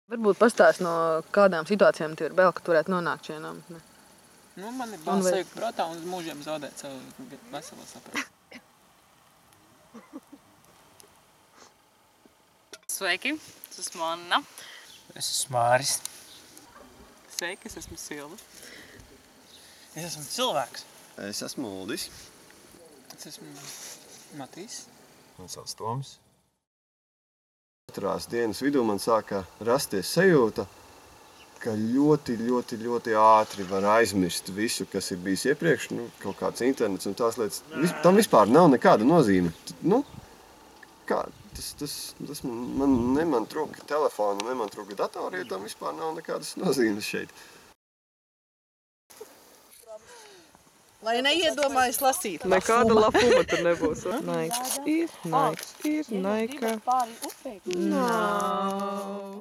Varbūt pastāst no kādām situācijām tev ir bail, ka tu varētu nonākt šajā nometnē? Nu, man ir bail sajūgt prātā un uz mūžiem zaudēt savu veselo sapratu. Sveiki, es esmu Anna. Es esmu Māris. Sveiki, es esmu Silva. Es esmu cilvēks. Es esmu Uldis. Es esmu Matīs. Man sauc Toms. Katrās dienas vidū man sāka rasties sajūta, ka ļoti ātri var aizmirst visu, kas ir bijis iepriekš, kaut kāds internets un tās lietas. Tam vispār nav nekāda nozīme. Man trūka telefona, man trūka datora, jo tam vispār nav nekādas nozīmes šeit. Lai neiedomājas lasīt. Nekāda lapuma tur nebūs. Naiks ir, naika. Nav.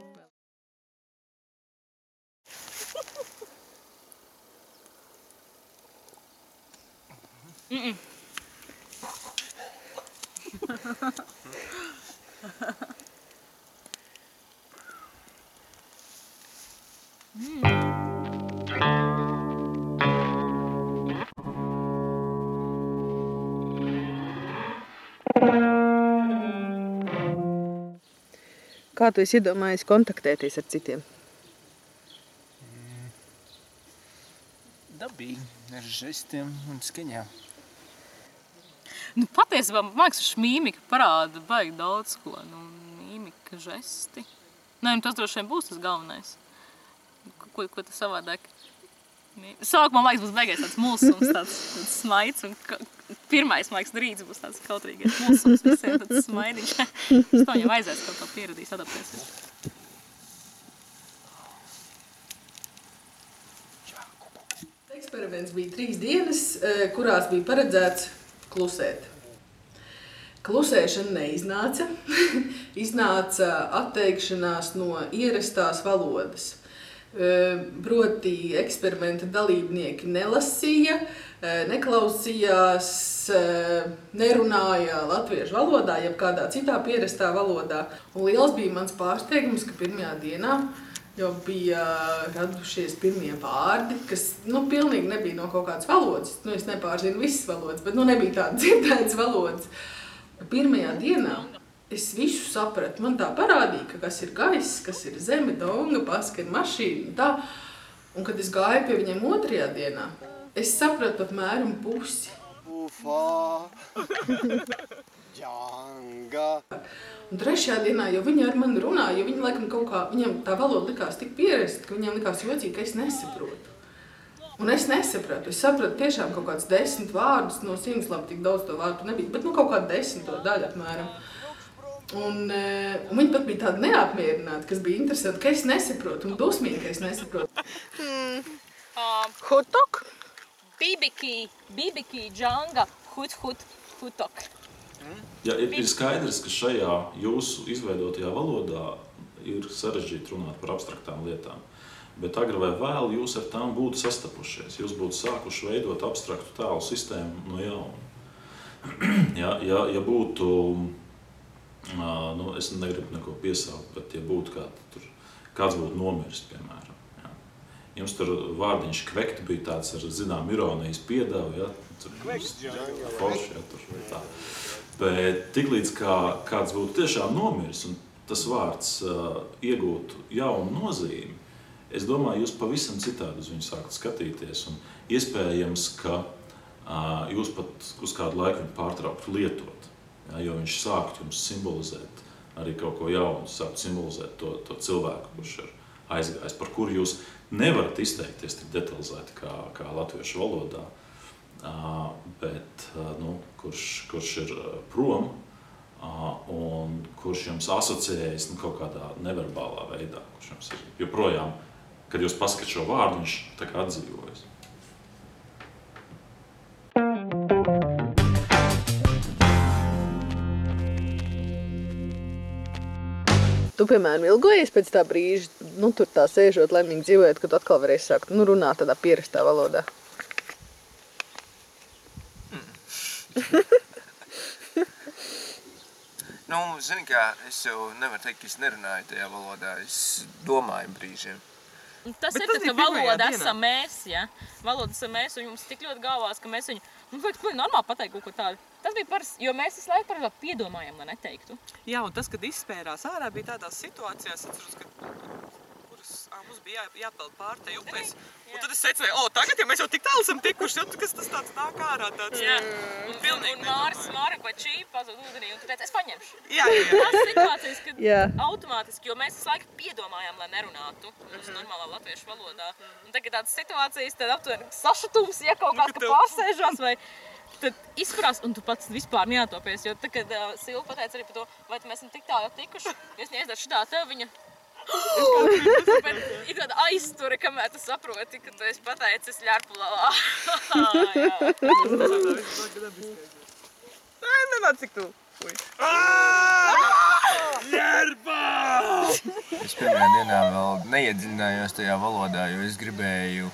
Kā tu esi iedomājies kontaktēties ar citiem? Dabīgi, ar žestiem un skaņām. Nu, patiesībā, man liekas, mīmika parāda baigi daudz ko. Mīmika, žesti. Tas droši vien būs tas galvenais. Ko tas savādāk? Sākumā, man liekas, būs beigais tāds mulsums, tāds smaids. Un pirmais, man liekas, rīts būs tāds kautrīgais mulsums, visiem tāds smaidiņš. Uz to viņam aizies kaut kā pieradīs, adaptēsies. Eksperiments bija 3 dienas, kurās bija paredzēts klusēt. Klusēšana neiznāca. Iznāca atteikšanās no ierastās valodas. Proti eksperimenta dalībnieki nelasīja, neklausījās, nerunāja latviešu valodā, jeb kādā citā pierastā valodā. Un liels bija mans pārsteigums, ka pirmajā dienā jau bija radušies pirmie vārdi, kas pilnīgi nebija no kaut kādas valodas. Es nepārzinu visas valodas, bet nebija tāda dzirdētas valodas. Pirmajā dienā es visu sapratu. Man tā parādīja, kas ir gaiss, kas ir zeme, donga, paska ir mašīna un tā. Un kad es gāju pie viņiem otrajā dienā, es sapratu apmēram pusi. Ufā, džanga. Un trešajā dienā, jo viņi ar mani runāja, jo viņi laikam kaut kā, viņam tā valoda likās tik pierasta, ka viņiem likās jocīgi, ka es nesaprotu. Un es nesapratu. Es sapratu tiešām kaut kāds 10 vārdus no 100, labi, tik daudz to vārdu nebija, bet kaut kāda 10 daļa apmēram. Un viņi pat bija tādi neapmierināti, kas bija interesanti, ka es nesaprotu, un dusmīgi, ka es nesaprotu. Hutok? Bibiki, džanga, hutok. Ja, ir skaidrs, ka šajā jūsu izveidotajā valodā ir sarežģīti runāt par abstraktām lietām. Bet agri vai vēl jūs ar tām būtu sastapušies. Jūs būtu sākuši veidot abstraktu tēlu sistēmu no jauna. Ja būtu, es negribu neko piesaukt, bet ja būtu kāds būtu nomiris, piemēram. Ja. Jums tur vārdiņš kvekt bija tāds ar zinām ironijas piedevu. Ja. Forši, ja, tur tā. Bet tiklīdz kāds būtu tiešām nomiris un tas vārds iegūtu jaunu nozīmi, es domāju, jūs pavisam citādi uz viņu sākat skatīties, un iespējams, ka jūs pat uz kādu laiku viņu pārtrauktu lietot, ja, jo viņš sāktu jums simbolizēt arī kaut ko jaunu, sāktu simbolizēt to cilvēku, kurš ir aizgājis, par kuru jūs nevarat izteikties tik detalizēti kā latviešu valodā, bet kurš ir prom un kurš jums asociējas kaut kādā neverbālā veidā, kurš jums ir joprojām. Kad jūs paskat šo vārdu, viņš tā kā atdzīvojas. Tu, piemēram, ilgojies pēc tā brīža, tur tā sēžot, laimīgi dzīvojot, kad tu atkal varēsi sākt runāt tādā pierastā valodā? zini kā, es jau nevaru teikt, ka es nerunāju tajā valodā, es domāju brīžiem. Tas ir, ka valoda esam mēs, ja? Valoda esam mēs, un jums tik ļoti galvās, ka mēs viņu... Vajag normāli pateikt kaut ko tādu. Tas bija parasti, jo mēs visu laiku parasti piedomājam, lai neteiktu. Jā, un tas, kad izspērās ārā, bija tādās situācijās, atceros, ka mums bija jāpeld pār te upēs. Un tad es secēju, tagad, ja mēs jau tik tālu esam tikuši, kas tas tāds nāk ārā tāds. Jā, un Māra vai Čīpa pazūd ūdenī, un tu teici, es paņemšu. Jā. Tās situācijas, kad automātiski, jo mēs visu laiku piedomājam, lai nerunātu uz normālā latviešu valodā. Un tagad tādas situācijas, tad aptuveni sašutums, ja kaut kāds, ka pārsēžās vai... Tad izparās, un tu pats vispār neatopies, jo tad, kad Silva pateica arī par to, vai mēs esam tik tālu tikuši, jo es neiesdaru šitā tev viņa... Ir tāda aizture, kamēr tu saproti, ka tu esi pateicis ļarpulā. Nenāc, cik tu. Ļarpā! Es pirmajā dienā vēl neiedziļinājos tajā valodā, jo es gribēju,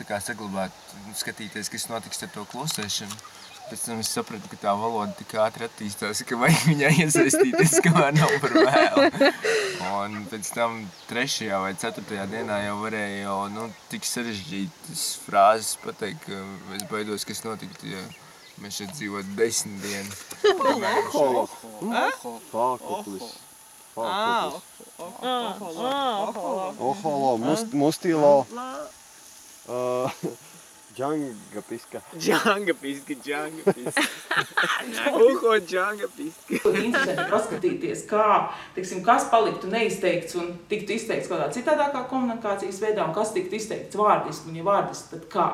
tā kā saglabāt, skatīties, kas notiks ar to klusēšanu. Pēc tam es sapratu, ka tā valoda tik ātri attīstās, ka vajag viņā iesaistīties, kamēr nav par vēlu. Un pēc tam 3. vai 4. dienā jau varēju tik sarežģītas frāzes pateikt, ka es baidos, kas notiktu, ja mēs šeit dzīvot 10 dienu. Fakuklis. Oholo, mustilo. Džangapiska. Uho, džangapiska. Interesanti paskatīties, kas paliktu neizteikts un tiktu izteikts kādā citādākā komunikācijas veidā, un kas tiktu izteikts vārdiski, un ja vārdiski, tad kā?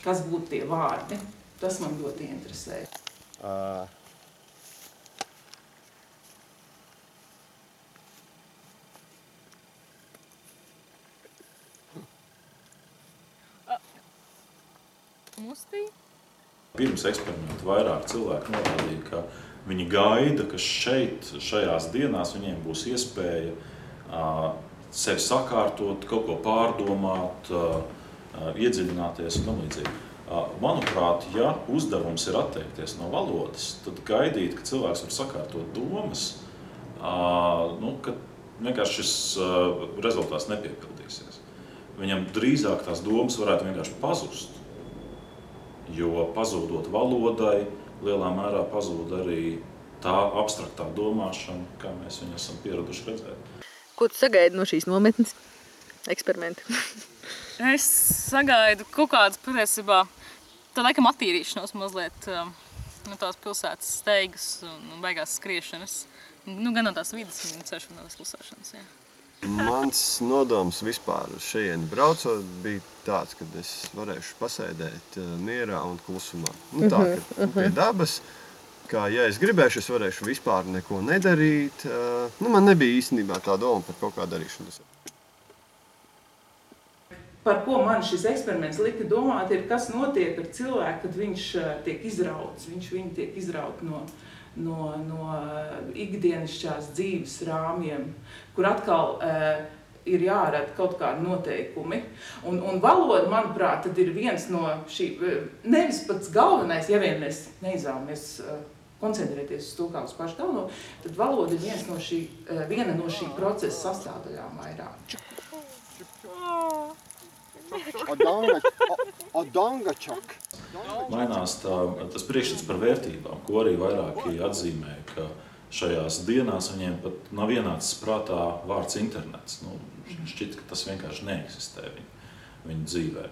Kas būtu tie vārdi? Tas man ļoti interesē. Pirms eksperimenta vairāk cilvēki norādīja, ka viņi gaida, ka šajās dienās viņiem būs iespēja sevi sakārtot, kaut ko pārdomāt, iedziļināties un līdzīgi. Manuprāt, ja uzdevums ir atteikties no valodas, tad gaidīt, ka cilvēks var sakārtot domas, ka vienkārši šis rezultāts nepiepildīsies. Viņam drīzāk tās domas varētu vienkārši pazust. Jo pazūdot valodai, lielā mērā pazūd arī tā abstraktā domāšana, kā mēs viņu esam pieraduši redzēt. Ko tu sagaidi no šīs nometnes eksperimenta? Es sagaidu kaut kādas patiesībā, tā laikam attīrīšanos mazliet no tās pilsētas steigas un beigās skriešanas. Gan no tās vidas, gan ceļš no tās klusēšanas, jā. Mans nodoms vispār uz šejieni braucot bija tāds, ka es varēšu pasēdēt mierā un klusumā. Tā, ka pie dabas, kā ja es gribēšu, es varēšu vispār neko nedarīt. Man nebija īstenībā tā doma par kaut kā darīšanu. Par ko man šis eksperiments lika domāt, ir, kas notiek ar cilvēku, kad viņš tiek izrauts. Viņi tiek izraut no ikdienišķās dzīves rāmjiem, kur atkal ir jārada kaut kādi noteikumi. Un valoda, manuprāt, tad ir viens no šī, nevis pats galvenais, ja vien mēs neizvēlamies koncentrēties uz to kā uz pašu galveno, tad valoda ir viena no šī procesa sastāvdaļām vairāk. Odangačak. Mainās tas priekšstats par vērtībām, ko arī vairāki atzīmē, ka šajās dienās viņiem pat nav ienācis prātā vārds internets. Šķiet, ka tas vienkārši neeksistē viņu dzīvē.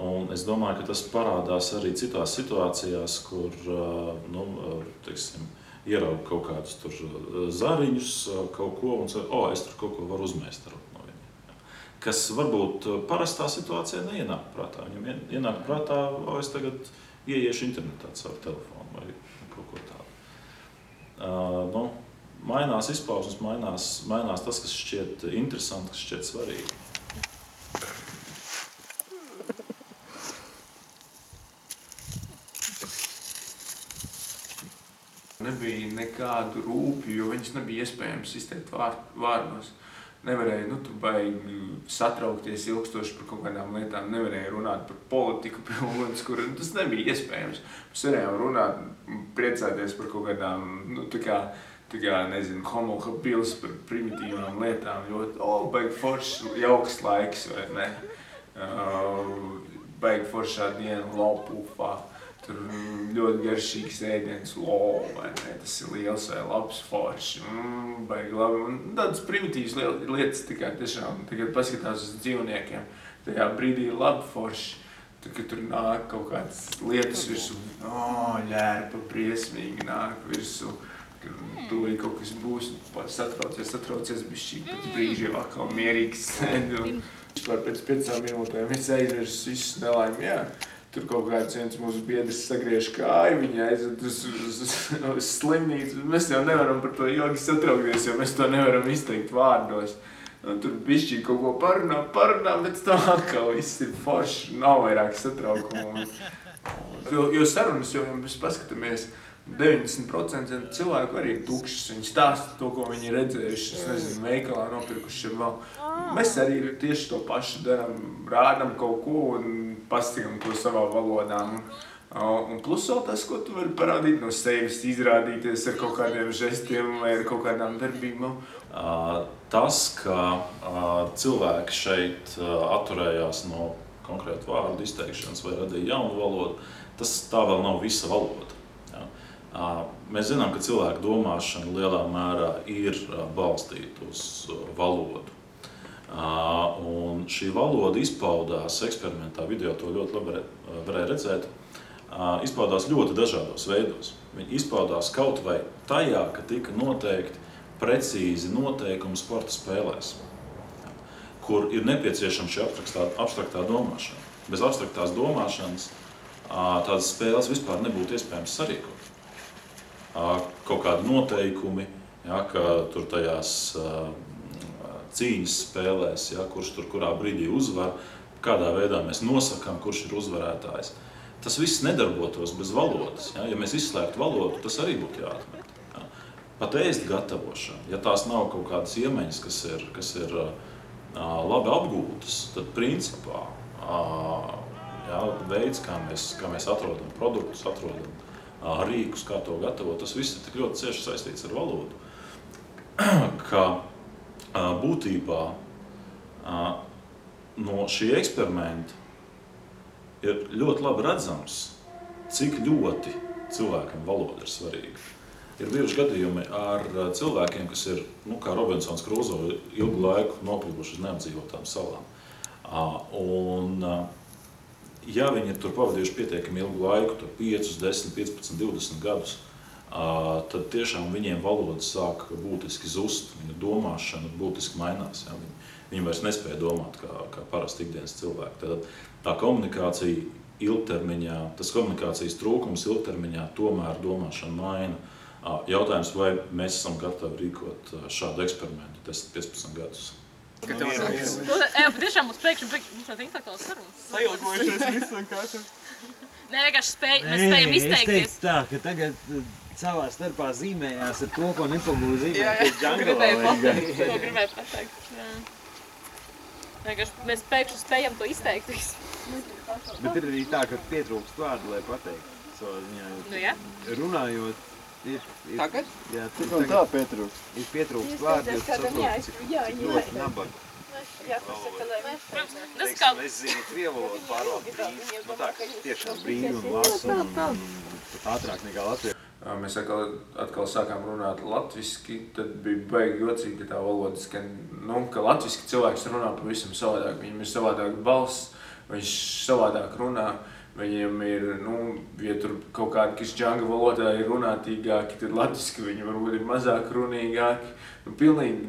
Un es domāju, ka tas parādās arī citās situācijās, kur ieraug kaut kādus tur zariņus, kaut ko, un es tur kaut ko varu uzmēstarot no viņiem. Kas varbūt parastā situācijā neienāk prātā. Viņam ienāk prātā, es tagad ieiešu internetā caur telefonu vai kaut ko tādu. Mainās izpausmes, mainās tas, kas šķiet interesanti, kas šķiet svarīgi. Nebija nekādu rūpju, jo viņas nebija iespējams izteikt vārdos. nevarēja, tu baigi satraukties ilgstoši par kaut kādām lietām, nevarēja runāt par politiku pie ugunskura, tas nebija iespējams. Mēs varējām runāt, priecāties par kaut kādām, tā kā, nezinu, homohabilis par primitīvām lietām, ļoti, baigi foršs, jauks laiks, vai ne? Baigi foršā diena Lopufā. Tur ļoti garšīgs ēdiens, vai ne, tas ir liels vai labs forši, baigi labi. Un tādas primitīvas lietas tiešām, kad paskatās uz dzīvniekiem, tajā brīdī ir labi forši. Kad tur nāk kaut kādas lietas virsū, ļērpa briesmīgi nāk virsū, tūlīt kaut kas būs, satraucies bišķīgi, pēc brīžiem atkal mierīgs sēdi. Vispār pēc 5 minūtēm es aizmirsu visus nelaimi, jā. Tur kaut kāds viens mūsu biedrs sagriež kāju, viņa aiziet uz slimnīcu. Mēs jau nevaram par to ilgi satraukties, jo mēs to nevaram izteikt vārdos. Tur bišķīgi kaut ko parunā, bet tā atkal viss ir forši, nav vairāk satraukumu. Jo sarunas, jo mēs paskatāmies, 90% cilvēku arī ir tukšas. Viņi stāsta to, ko viņi ir redzējuši, es nezinu, veikalā nopirkuši vēl. Mēs arī tieši to pašu darām, rādam kaut ko un pasakam to savā valodā. Un plus vēl tas, ko tu vari parādīt no sevis, izrādīties ar kaut kādiem žestiem vai ar kaut kādām darbībām. Tas, ka cilvēki šeit atturējās no konkrētu vārdu izteikšanas vai radīja jaunu valodu, tas tā vēl nav visa valoda. Mēs zinām, ka cilvēku domāšana lielā mērā ir balstīta uz valodu. Un šī valoda izpaudās eksperimentā, video to ļoti labi varēja redzēt, izpaudās ļoti dažādos veidos. Viņi izpaudās kaut vai tajā, ka tika noteikti precīzi noteikumi sporta spēlēs, kur ir nepieciešama šī abstraktā domāšana. Bez abstraktās domāšanas tādas spēles vispār nebūtu iespējams sarīkot. Kaut kādi noteikumi, ka tur tajās cīņas spēlēs, kurš tur kurā brīdī uzvar, kādā veidā mēs nosakām, kurš ir uzvarētājs. Tas viss nedarbotos bez valodas. Ja mēs izslēgtu valodu, tas arī būtu jāatmet. Pat ēst gatavošana, ja tās nav kaut kādas iemaņas, kas ir labi apgūtas, tad principā veids, kā mēs atrodam produktus, atrodam rīkus, kā to gatavot, tas viss ir tik ļoti cieši saistīts ar valodu, ka būtībā no šī eksperimenta ir ļoti labi redzams, cik ļoti cilvēkam valoda ir svarīga. Ir bijuši gadījumi ar cilvēkiem, kas ir, kā Robinsons Krūzo, ilgu laiku nokļuvuši uz neapdzīvotām salām. Un ja viņi ir tur pavadījuši pietiekami ilgu laiku, tur 5, 10, 15, 20 gadus, tad tiešām viņiem valoda sāk būtiski zust, viņa domāšana būtiski mainās. Ja? Viņi vairs nespēja domāt kā parasti ikdienas cilvēki. Tad tā komunikācija ilgtermiņā, tas komunikācijas trūkums ilgtermiņā tomēr domāšana maina. Jautājums, vai mēs esam gatavi rīkot šādu eksperimentu 10-15 gadus? Tiešām mums priekš tāda intelektuāla sarunas. Sajūtmojušies viss vienkārši. Nē, vienkārši mēs spējam izteikties. Es teicu tā, ka tagad savā starpā zīmējās ar to, ko nepagūs zīmēt pēc džangalā. To gribēju pateikt. Vienkārši mēs pēkšņi spējam to izteikt visu. Bet ir arī tā, ka pietrūkst vārdu, lai pateikt savā ziņā. Runājot, tagad? Jā, tā pietrūkst. Ir pietrūkst vārdu, jo tas saprot, cik ļoti nabaga. Es zinu krievu valodu pārvaldu brīvi, tā, ka tiešām brīvi un lasu un pat ātrāk nekā Latvijā. Mēs atkal sākām runāt latviski, tad bija baigi jocīgi, ka tā valoda skan, ka latviski cilvēks runā pavisam savādāk, viņam ir savādāk balss, viņš savādāk runā. Viņiem ir, ja tur kaut kādi, kas džanga valodā ir runātīgāki, tad latviski viņi varbūt ir mazāk runīgāki. Pilnīgi,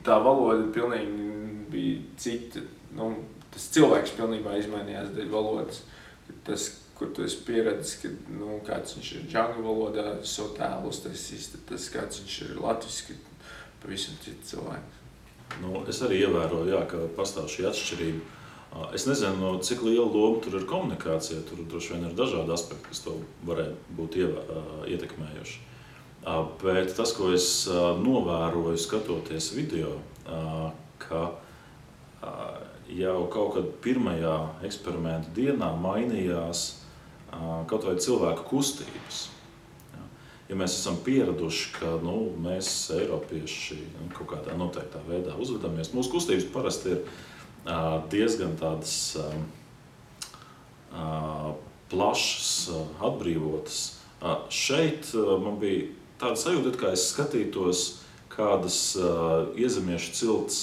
tā valoda pilnīgi bija cita. Tas cilvēks pilnībā izmainījās dēļ valodas. Tas, kur tu esi pieredzis, ka kāds viņš ir džanga valodā, savu tēlu uztaisīs, tad tas, kāds viņš ir latviski, pavisam cits cilvēks. Es arī ievēroju, ka pastāv šī atšķirība. Es nezinu, cik liela loma tur ir komunikācija, tur droši vien ir dažādi aspekti, kas to varētu būt ietekmējuši. Bet tas, ko es novēroju, skatoties video, ka jau kaut kad pirmajā eksperimenta dienā mainījās kaut vai cilvēku kustības. Ja mēs esam pieraduši, ka mēs, eiropieši, kaut kādā noteiktā veidā uzvedamies, mūsu kustības parasti ir diezgan tādas plašas, atbrīvotas. Šeit man bija tāda sajūta, kā es skatītos kādas iezemiešu cilts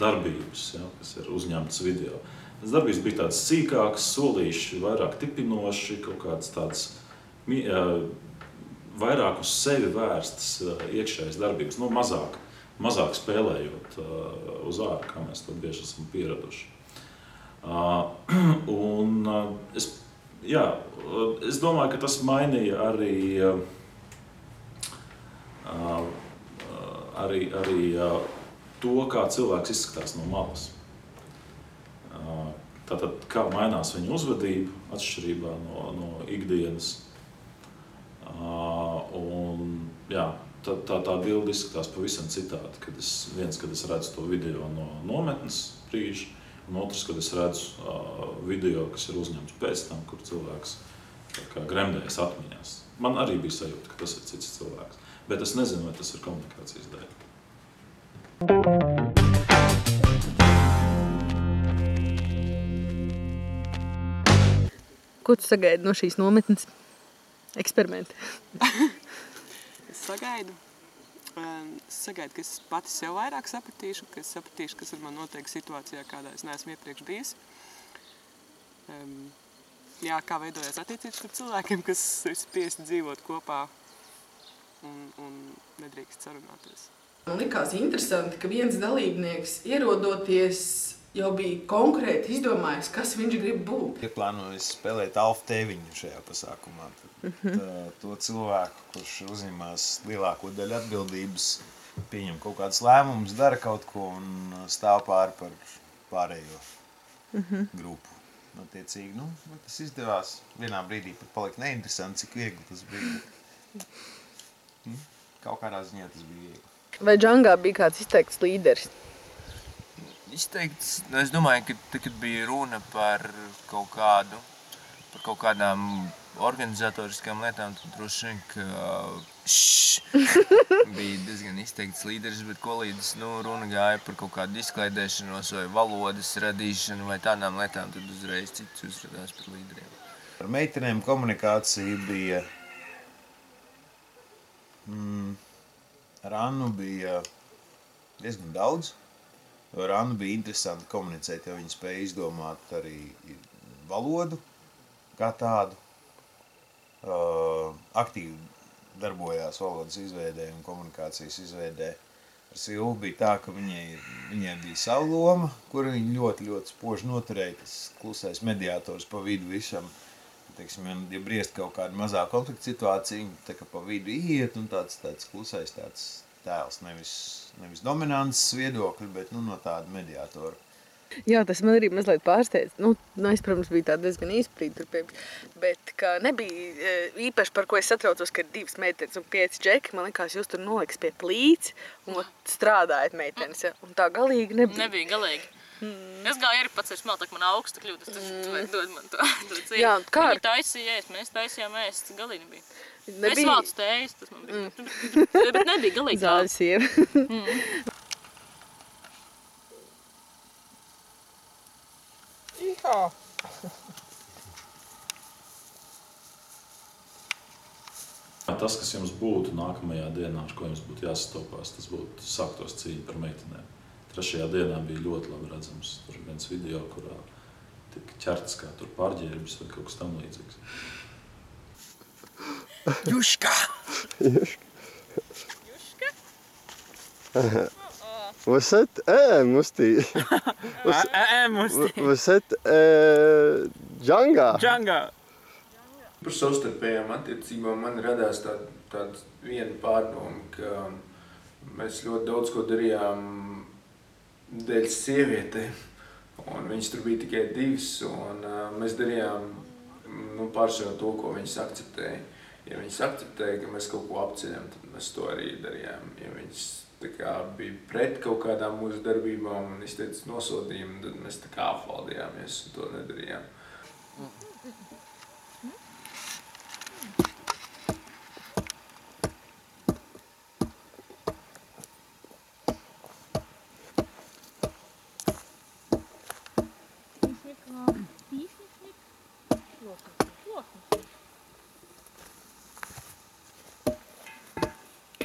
darbības, kas ir uzņemtas video. Tas darbības bija tādas sīkākas, solīši, vairāk tipinoši, kaut kādas tādas vairāk uz sevi vērstas iekšējas darbības, mazāk spēlējot uz āru, kā mēs to bieži esam pieraduši. Un es domāju, ka tas mainīja arī to, kā cilvēks izskatās no malas. Tātad, kā mainās viņa uzvedība atšķirībā no ikdienas. Tā bilde izskatās pavisam citādi, kad es redzu to video no nometnes brīža, un otrs, kad es redzu video, kas ir uzņemts pēc tam, kur cilvēks gremdējas atmiņās. Man arī bija sajūta, ka tas ir cits cilvēks, bet es nezinu, vai tas ir komunikācijas dēļ. Ko tu sagaidi no šīs nometnes eksperimenta? Es sagaidu, ka es pati sev vairāk sapratīšu, kas ir man noteikti situācijā, kādā es neesmu iepriekš bijis. Kā veidojās attiecības ar cilvēkiem, kas ir spiesti dzīvot kopā un nedrīkst sarunāties. Man likās interesanti, ka viens dalībnieks ierodoties jau bija konkrēti izdomājis, kas viņš grib būt. Ir plānojis spēlēt alfa tēviņu šajā pasākumā. To cilvēku, kurš uzņemās lielāko daļu atbildības, pieņem kaut kādas lēmumus, dara kaut ko un stāv pāri par pārējo grupu. Attiecīgi, tas izdevās. Vienā brīdī pat palika neinteresanti, cik viegli tas bija. Kaut kādā ziņā tas bija viegli. Vai džangā bija kāds izteikts līderis? Izteikts, es domāju, ka kad bija runa par kaut kādām organizatoriskām lietām, tad droši vien, ka bija diezgan izteikts līderis, bet ko līdz runa gāja par kaut kādu izklaidēšanos vai valodas radīšanu vai tādām lietām, tad uzreiz cits uzradās par līderiem. Ar meitenēm komunikācija bija, ar Annu bija diezgan daudz. Ar Annu bija interesanti komunicēt, jo viņa spēja izdomāt arī valodu kā tādu. Aktīvi darbojās valodas izveidē un komunikācijas izveidē. Ar Silvu bija tā, ka viņai bija sava loma, kuru viņa ļoti, ļoti spoži noturēja, tas klusais mediātors pa vidu visam. Teiksim, ja briest kaut kāda mazā konflikta situācija, tā kā pa vidu iet un tāds klusais tāds tēls, nevis dominants viedokļi, bet no tāda mediātora. Jā, tas man arī mazliet pārsteidz. Es, protams, biju tā diezgan īsprīd tur pirms, bet ka nebija īpaši, par ko es satraucos, ka ir 2 meitenes un 5 džeki. Man likās, jūs tur noliks pie plīts un strādājat meitenes, ja? Un tā galīgi nebija. Nebija galīgi. Es gāju arī pats ar smaltu, man augsta kļūdas, tas dod man to cīņu. Jā, kā? Viņi taisīja ēst, mēs taisījām ēst, galīgi nebija. Es valcu tējas, tas man bija, bet nebija galīgi tā. Zāļas ir. Ihā! Tas, kas jums būtu nākamajā dienā, ar ko jums būtu jāsastopās, tas būtu sāktos cīņa par meitenēm. 3. dienā bija ļoti labi redzams. Tur ir viens video, kurā tika ķerts kā tur pārģērbis vai kaut kas tam līdzīgs. Juška! Você musti. Você džangā. Džangā. Par savstarpējām attiecībām man radās tāda viena pārdoma, ka mēs ļoti daudz ko darījām dēļ sievietēm, un viņas tur bija tikai 2, un mēs darījām pārsvarā to, ko viņas akceptēja. ja viņas akceptēja, ka mēs kaut ko apceļam, tad mēs to arī darījām. Ja viņas tā kā bija pret kaut kādām mūsu darbībām un izteica nosodījumu, tad mēs tā kā apvaldījāmies un to nedarījām.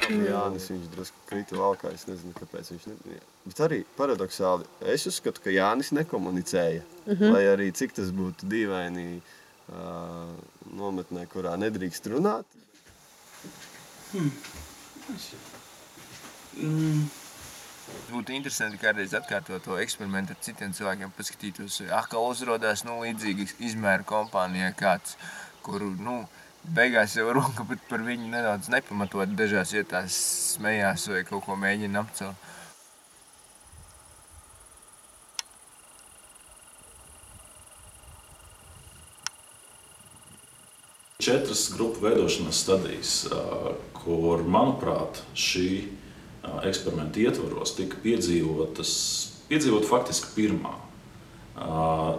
Jānis, viņš drusku krita valkā, es nezinu, kāpēc viņš nebija. Bet arī paradoksāli, es uzskatu, ka Jānis nekomunicēja, lai arī cik tas būtu dīvaini nometnē, kurā nedrīkst runāt. Būtu interesanti kādreiz atkārtot to eksperimentu ar citiem cilvēkiem, paskatītos, kā uzrodās līdzīgi izmēru kompānijā kāds, kuru, beigās jau runka, bet par viņu nedaudz nepamatot dažās vietās smējās vai kaut ko mēģina apcelt. Četras grupu veidošanas stadijas, kur, manuprāt, šī eksperimenta ietvaros tika piedzīvot faktiski pirmā.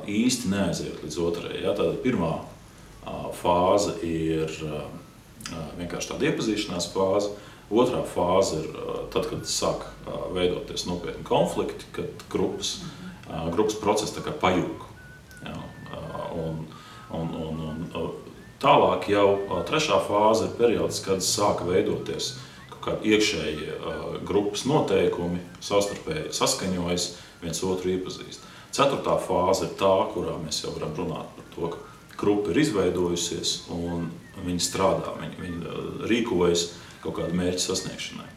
Īsti neaiziet līdz otrajai. Ja? Tātad pirmā fāze ir vienkārši tāda iepazīšanās fāze. Otrā fāze ir tad, kad sāk veidoties nopietni konflikti, kad grupas procesi tā kā pajūg. Ja? Un tālāk jau trešā fāze ir periods, kad sāka veidoties kaut kādi iekšēji grupas noteikumi, savstarpēji saskaņojas, viens otru iepazīst. Ceturtā fāze ir tā, kurā mēs jau varam runāt par to, ka grupa ir izveidojusies un viņi strādā, viņi rīkojas kaut kādu mērķu sasniegšanai.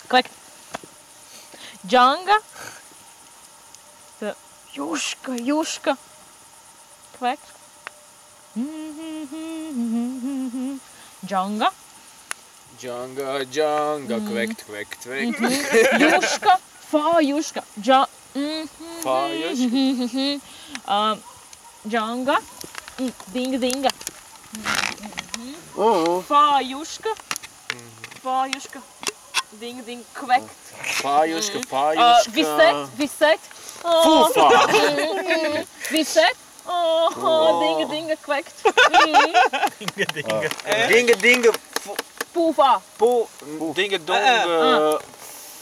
Klekt. Džanga. Juška. Klekt. Džanga. Džanga, kvekt. Juška. Fa, juška. Fa, juška. Džanga. Dinga. Fa, juška. Ding, kvekt. Fājuška. Viset. Fūfā. Viset. Dinga, kvekt. Dinga. Fūfā. Dinga,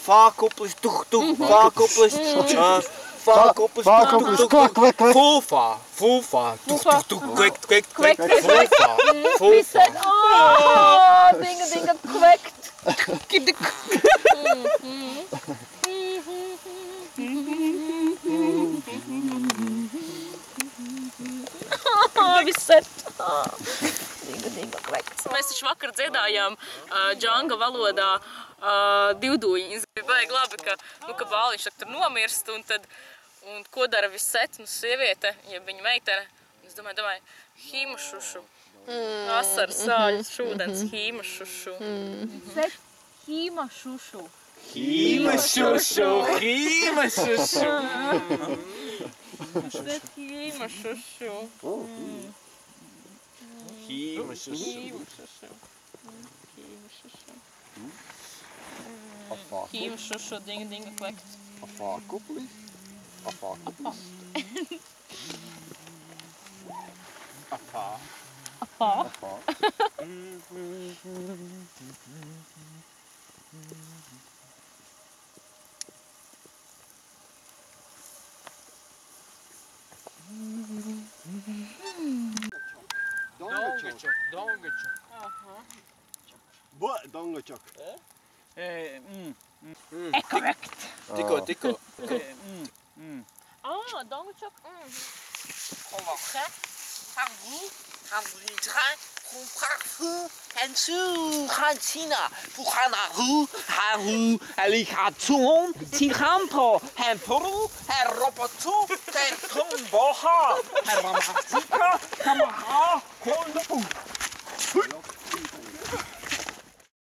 fākuplis, fākuplis. Fākuplis, fūfā. Kvekt. Viset. Dinga, kvekt. Viset. Dinga, kvekt. Mēs taču vakar dziedājām džanga valodā divdūjiņas. Bija baigi labi, ka Bāliņš tur nomirst un tad Un ko dara visecnu sieviete, ja viņa meitene? Es domāju, hīmašušu. Asaras, sāļas, šūdens, hīmašušu. Hīmašušu. Hīmašušu, hīmašušu. Hīmašušu. Hīmašušu. Hīmašušu, dinga, dinga, klekt. Afāku, please. Afāku, please. Afā. Afā. Dongačok. What? Dongačok. Korrekt. Tikko. Dongačok. Her